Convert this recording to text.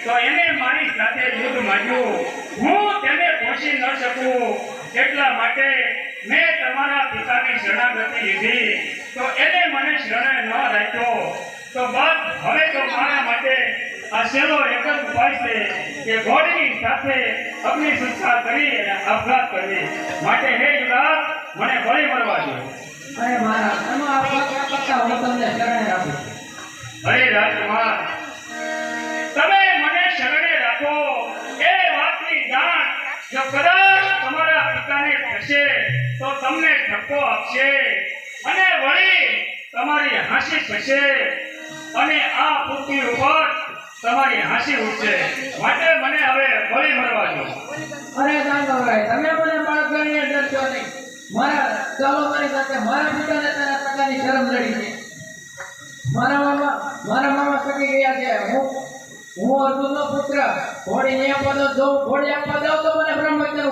તો એને મારી સાથે યુદ્ધ માંડ્યું. હું તેને પહોંચી ન શકું એટલા માટે મેં તમારા પિતાની શરણાગતિ લીધી. તો એને મને શરણે ન રાખ્યો. તો બસ હવે તો મારા માટે આ છેલ્લો એક જ ઉપાય છે કે ઘોડીની સાથે અગ્નિ સંસ્કાર કરી અને આપઘાત કરવી. માટે હે યુવરાજ, મને બળી મરવા દો. અરે મહારાજ, એનો આપઘાત કરતા હું તમને શરણે રાખું. અરે રાજકુમાર, તમે મને શરણે રાખો એ વાતની જાણ જો કદાચ તમારા પિતાને થશે તો તમને ધક્કો આપશે અને વળી તમારી હાંસી થશે અને આ પૃથ્વી ઉપર તમારી હાંસી ઉઠશે. માટે મને હવે બળી મરવા દો. અરે દાનભાઈ, તમે મને બાળક ગણીને ડરશો નહીં. ચાલો મારી સાથે. મારા પિતાને તેના પ્રકારની શરમ લડી છે. મારા મામા સકી ગયા છે. હું અર્જુનનો પુત્ર. ઘોડી ને આપવા દો, ઘોડી આપવા દો તો મને બ્રહ્મચર્ય